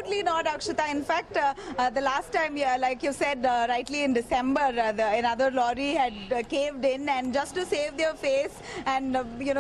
absolutely not, Akshita. In fact, the last time, yeah, like you said rightly, in December, another lorry had caved in, and just to save their face and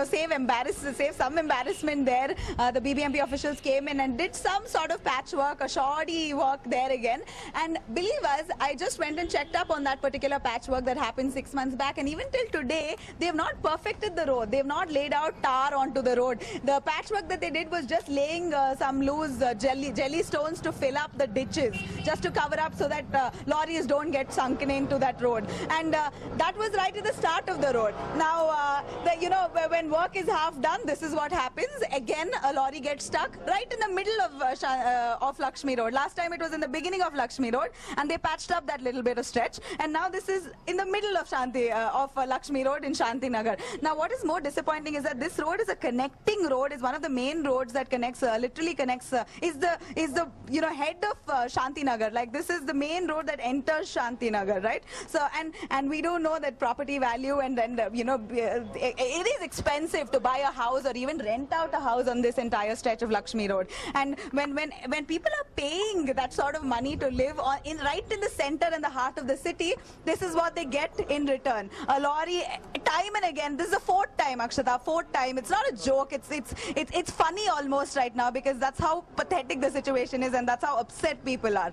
save some embarrassment there, the BBMP officials came in and did some sort of patchwork, a shoddy work there again. And believe us, I just went and checked up on that particular patchwork that happened 6 months back, and even till today, they have not perfected the road. They have not laid out tar onto the road. The patchwork that they did was just laying some loose jelly stones to fill up the ditches, just to cover up so that lorries don't get sunken into that road. And that was right at the start of the road. Now, when work is half done, this is what happens. Again, a lorry gets stuck right in the middle of Lakshmi Road. Last time it was in the beginning of Lakshmi Road, and they patched up that little bit of stretch. And now this is in the middle of Lakshmi Road in Shantinagar. Now, what is more disappointing is that this road is a connecting road, is one of the main roads that connects, literally connects, is the head of Shantinagar. Like, this is the main road that enters Shantinagar, right? So, and we do know that property value and it is expensive to buy a house or even rent out a house on this entire stretch of Lakshmi Road. And when people are paying that sort of money to live right in the center and the heart of the city, this is what they get in return. A lorry, time and again. This is the fourth time, Akshata, fourth time. It's not a joke. It's funny almost right now, because that's how pathetic the situation is, and that's how upset people are.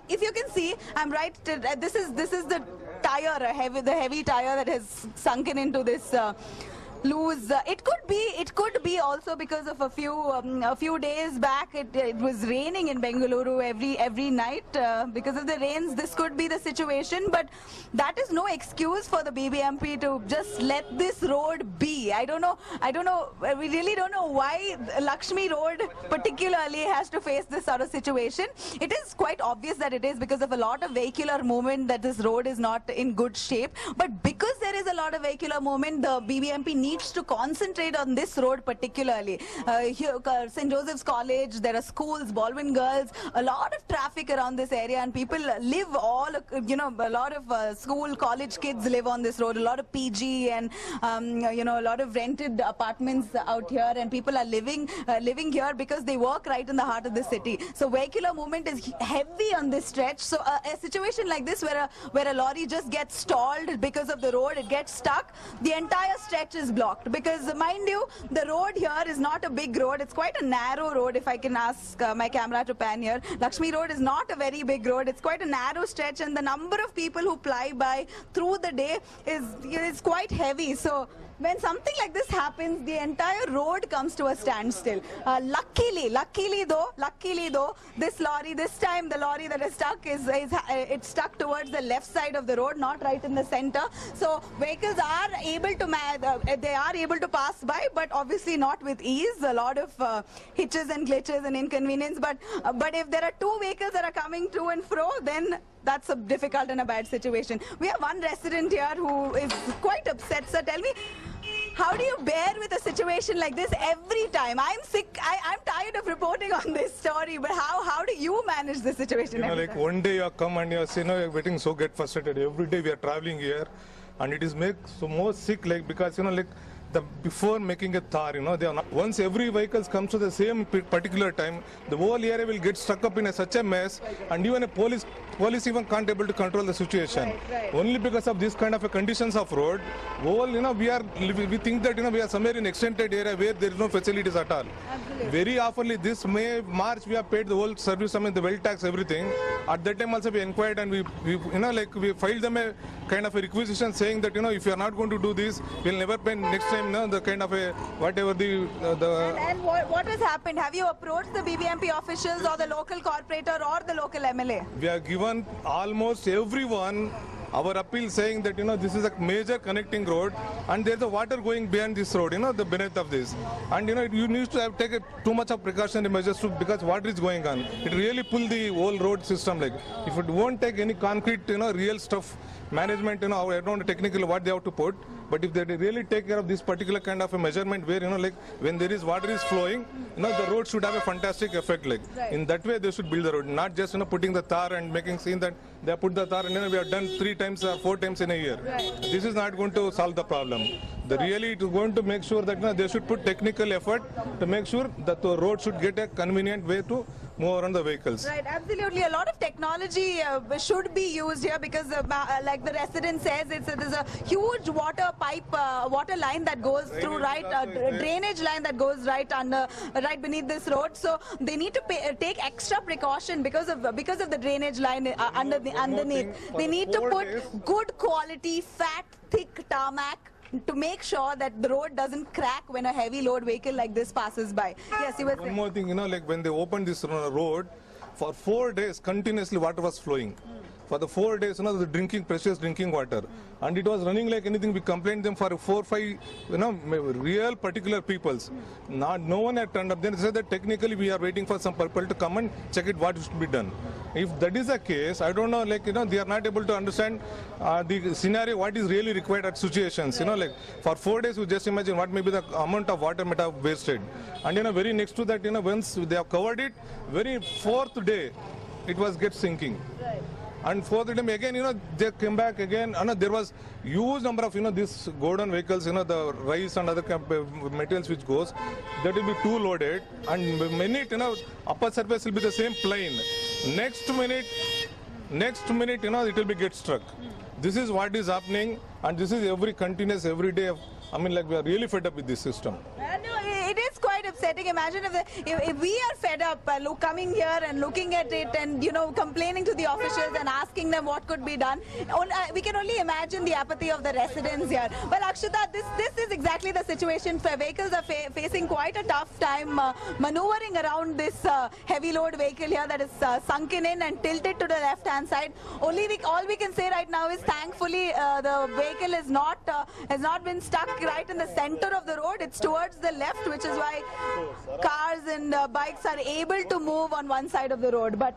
If you can see, I'm right. This is the tire, the heavy tire that has sunken into this loose. It could be also because of a few days back it was raining in Bengaluru every night. Because of the rains, this could be the situation, but that is no excuse for the BBMP to just let this road be. I don't know, we really don't know why Lakshmi Road particularly has to face this sort of situation. It is quite obvious that it is because of a lot of vehicular movement that this road is not in good shape, but because there is a lot of vehicular movement, the BBMP needs to concentrate on this road particularly. Here, St. Joseph's College, there are schools, Baldwin Girls, a lot of traffic around this area, and people live a lot of school, college kids live on this road, a lot of PG and, a lot of rented apartments out here, and people are living here because they work right in the heart of the city. So vehicular movement is heavy on this stretch. So a situation like this where a lorry just gets stalled because of the road, it gets stuck, the entire stretch is blocked. Because mind you, the road here is not a big road. It's quite a narrow road, if I can ask my camera to pan here. Lakshmi Road is not a very big road. It's quite a narrow stretch, and the number of people who ply by through the day is quite heavy. So when something like this happens, the entire road comes to a standstill. Luckily though, this lorry, this time the lorry that is stuck it's stuck towards the left side of the road, not right in the center. So vehicles are able to pass by, but obviously not with ease. A lot of hitches and glitches and inconvenience. But if there are two vehicles that are coming to and fro, then that's a difficult and a bad situation. We have one resident here who is quite upset. So tell me, how do you bear with a situation like this every time? I'm sick. I'm tired of reporting on this story, but how do you manage the situation? Like one day you come and you're getting so get frustrated. Every day we are traveling here, and it is make so more sick, like, because before making a tar, they are not, once every vehicle comes to the same particular time, the whole area will get stuck up in such a mess, and even a police even can't able to control the situation. Right. Only because of this kind of conditions of road, we think that we are somewhere in extended area where there is no facilities at all. Absolutely. Very oftenly this March we have paid the whole service, the well tax, everything. At that time also we inquired, and we filed them a kind of a requisition saying that if you are not going to do this, we'll never pay next time. The kind of a whatever And what has happened? Have you approached the BBMP officials or the local corporator or the local MLA? We have given almost everyone our appeal saying that this is a major connecting road, and there's a water going behind this road, the beneath of this, and you need to take too much of precautionary measures because water is going on. It really pull the whole road system. Like, if it won't take any concrete real stuff management, I don't know technically what they have to put, but if they really take care of this particular kind of a measurement where like when there is water is flowing, the road should have a fantastic effect. Like, right. In that way they should build the road, not just putting the tar and making scene that they put the tar and we have done 3 times or 4 times in a year. Right. This is not going to solve the problem. Really it is going to make sure that they should put technical effort to make sure that the road should get a convenient way to move around the vehicles. Right, absolutely. A lot of technology should be used here because, like the resident says, there's a huge water pipe, water line that goes through, right, drainage line that goes right beneath this road. So they need to take extra precaution because of the drainage line underneath. They need to put good quality, fat, thick tarmac to make sure that the road doesn't crack when a heavy load vehicle like this passes by. Yes, you were saying. One more thing, like when they opened this road, for 4 days continuously water was flowing. For the 4 days, they're drinking precious drinking water, and it was running like anything. We complained them for 4 or 5, real particular peoples. No one had turned up. Then they said that technically we are waiting for some people to come and check it what should be done. If that is the case, I don't know, they are not able to understand the scenario, what is really required at situations. Like for 4 days, you just imagine what may be the amount of water might have wasted. And very next to that, once they have covered it, very 4th day, it was sinking. Right. And for the time again, they came back again. There was huge number of, these Gordon vehicles, the rice and other materials which goes, that will be too loaded. And minute, upper surface will be the same plane. Next minute, it will be get struck. This is what is happening, and this is continuous, every day. We are really fed up with this system. No, it is quite upsetting. Imagine if we are fed up coming here and looking at it and complaining to the officials and asking them what could be done. We can only imagine the apathy of the residents here. Well, Akshita, this is exactly the situation. Vehicles are facing quite a tough time maneuvering around this heavy load vehicle here that is sunken in and tilted to the left-hand side. All we can say right now is thankfully the vehicle has not been stuck right in the center of the road. It's towards the left, which is why cars and bikes are able to move on one side of the road. But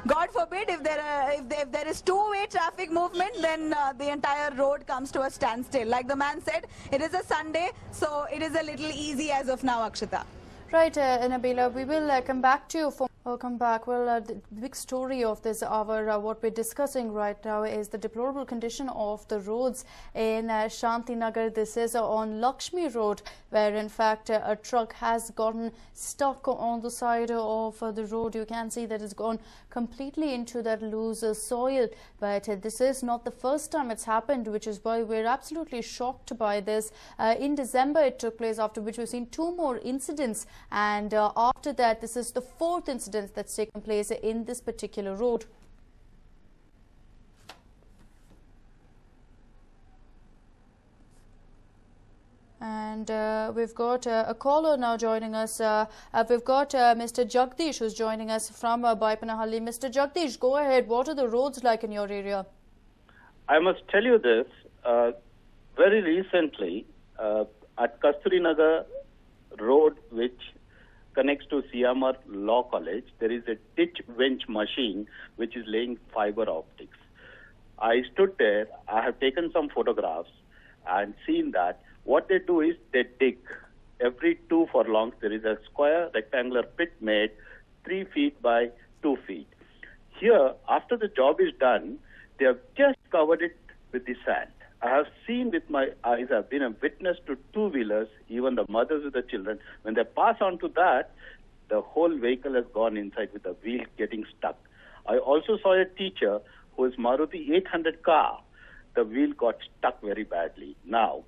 God forbid, if there is two-way traffic movement, then the entire road comes to a standstill. Like the man said, it is a Sunday, so it is a little easy as of now, Akshita. Right, Nabila, we will come back to you. Welcome back. Well, the big story of this hour, what we're discussing right now is the deplorable condition of the roads in Shantinagar. This is on Lakshmi Road, where in fact a truck has gotten stuck on the side of the road. You can see that it's gone completely into that loose soil. But this is not the first time it's happened, which is why we're absolutely shocked by this. In December, it took place, after which we've seen 2 more incidents. And after that, this is the 4th incident that's taken place in this particular road. And we've got a caller now joining us. We've got Mr. Jagdish, who's joining us from Baipanahalli. Mr. Jagdish, go ahead. What are the roads like in your area? I must tell you this. Very recently, at Kasturinagar Road, which connects to CMR Law College, there is a ditch winch machine which is laying fiber optics. I stood there, I have taken some photographs and seen that what they do is they dig. Every 2 furlongs there is a square rectangular pit made 3 feet by 2 feet. Here, after the job is done, they have just covered it with the sand. I have seen with my eyes, I've been a witness to 2-wheelers, even the mothers with the children. When they pass on to that, the whole vehicle has gone inside with the wheel getting stuck. I also saw a teacher whose Maruti 800 car, the wheel got stuck very badly. Now,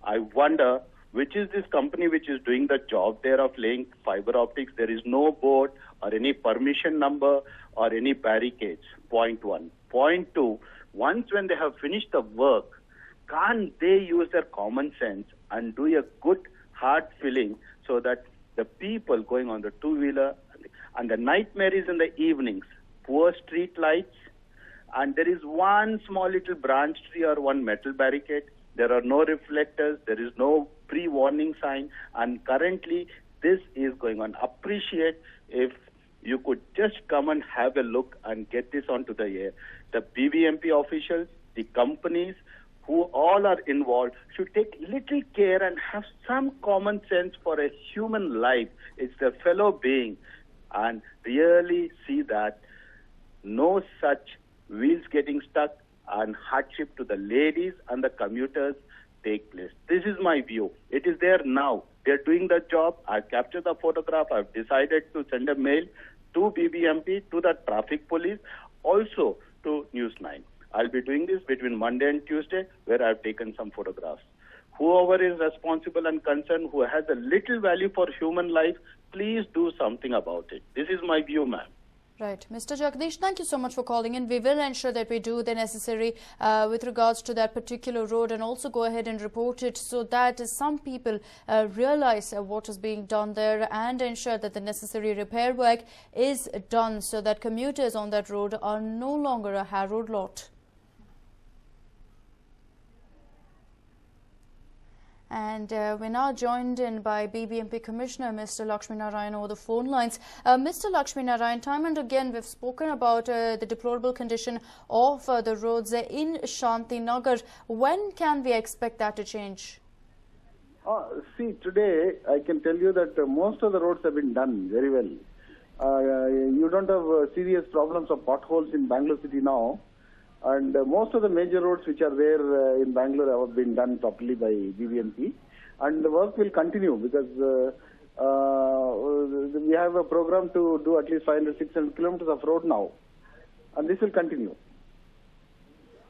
I wonder which is this company which is doing the job there of laying fiber optics. There is no board or any permission number or any barricades, point 1. Point 2, once when they have finished the work, can't they use their common sense and do a good hard filling so that the people going on the 2-wheeler, and the nightmare is in the evenings, poor street lights, and there is one small little branch tree or one metal barricade. There are no reflectors, there is no pre-warning sign, and currently this is going on. Appreciate if you could just come and have a look and get this onto the air. The BBMP officials, the companies, who all are involved should take little care and have some common sense for a human life. It's a fellow being, and really see that no such wheels getting stuck and hardship to the ladies and the commuters take place. This is my view. It is there now. They're doing the job. I've captured the photograph. I've decided to send a mail to BBMP, to the traffic police, also to News9. I'll be doing this between Monday and Tuesday, where I've taken some photographs. Whoever is responsible and concerned, who has a little value for human life, please do something about it. This is my view, ma'am. Right. Mr. Jagdish, thank you so much for calling in. We will ensure that we do the necessary with regards to that particular road, and also go ahead and report it so that some people realize what is being done there, and ensure that the necessary repair work is done so that commuters on that road are no longer a harrowed lot. And we're now joined in by BBMP Commissioner Mr. Lakshmi Narayan over the phone lines. Mr. Lakshmi Narayan, time and again we've spoken about the deplorable condition of the roads in Shantinagar. When can we expect that to change? See, today I can tell you that most of the roads have been done very well. You don't have serious problems of potholes in Bangalore city now. And most of the major roads which are there in Bangalore have been done properly by BBMP. And the work will continue because we have a program to do at least 500-600 kilometers of road now. And this will continue.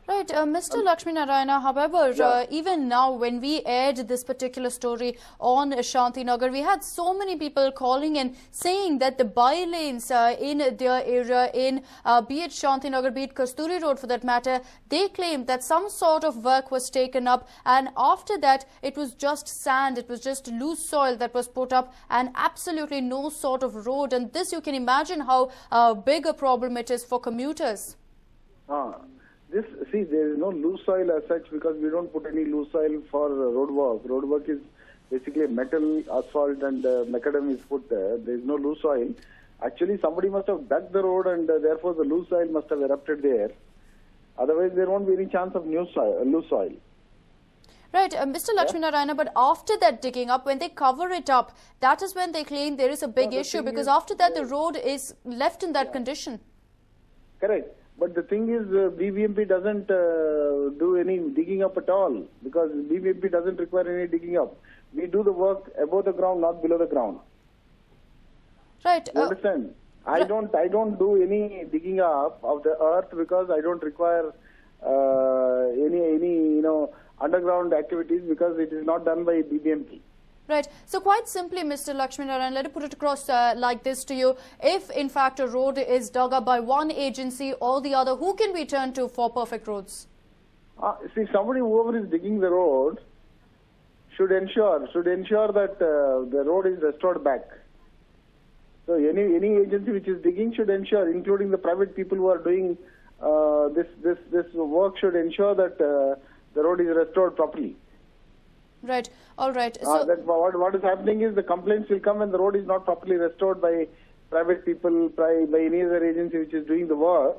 Right, Mr. Lakshmi Narayana, however, even now when we aired this particular story on Shantinagar, we had so many people calling in saying that the by-lanes in their area, in be it Shantinagar, be it Kasturi Road for that matter, they claimed that some sort of work was taken up, and after that it was just sand, it was just loose soil that was put up, and absolutely no sort of road. And this, you can imagine how big a problem it is for commuters. See, there is no loose soil as such because we don't put any loose soil for road work. Road work is basically metal, asphalt and macadam is put there. There is no loose soil. Actually, somebody must have dug the road and therefore the loose soil must have erupted there. Otherwise, there won't be any chance of loose soil. Right, Mr. Lakshmi Narayana, but after that digging up, when they cover it up, that is when they claim there is a big issue, because after that the road is left in that condition. Correct. But the thing is, BBMP doesn't do any digging up at all, because BBMP doesn't require any digging up. We do the work above the ground, not below the ground. Right. You understand? I don't do any digging up of the earth because I don't require any underground activities, because it is not done by BBMP. Right. So quite simply, Mr. Lakshmi Narayan, let me put it across like this to you. If in fact a road is dug up by one agency or the other, who can we turn to for perfect roads? See, whoever is digging the road should ensure that the road is restored back. So any agency which is digging should ensure, including the private people who are doing this work, should ensure that the road is restored properly. Right. All right. So what is happening is the complaints will come when the road is not properly restored by private people, by any other agency which is doing the work.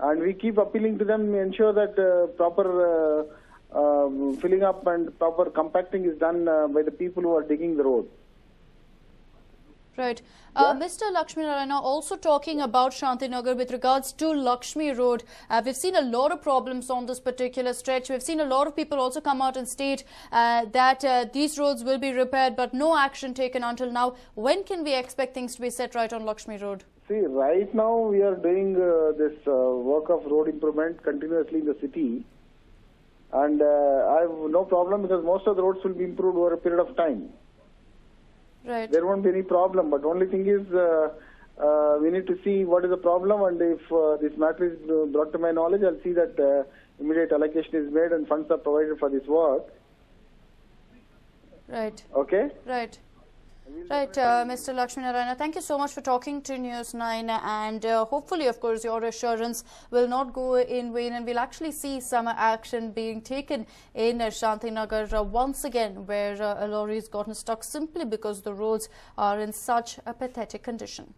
And we keep appealing to them to ensure that proper filling up and proper compacting is done by the people who are digging the road. Right. Mr. Lakshmi Narayana, also talking about Shantinagar with regards to Lakshmi Road. We've seen a lot of problems on this particular stretch. We've seen a lot of people also come out and state that these roads will be repaired, but no action taken until now. When can we expect things to be set right on Lakshmi Road? See, right now we are doing this work of road improvement continuously in the city. And I have no problem because most of the roads will be improved over a period of time. Right. There won't be any problem, but only thing is we need to see what is the problem, and if this matter is brought to my knowledge, I'll see that immediate allocation is made and funds are provided for this work. Right. Okay? Right. Right, Mr. Lakshmi Narayana, thank you so much for talking to News9, and hopefully, of course, your assurance will not go in vain, and we'll actually see some action being taken in Shantinagar once again, where a lorry has gotten stuck simply because the roads are in such a pathetic condition.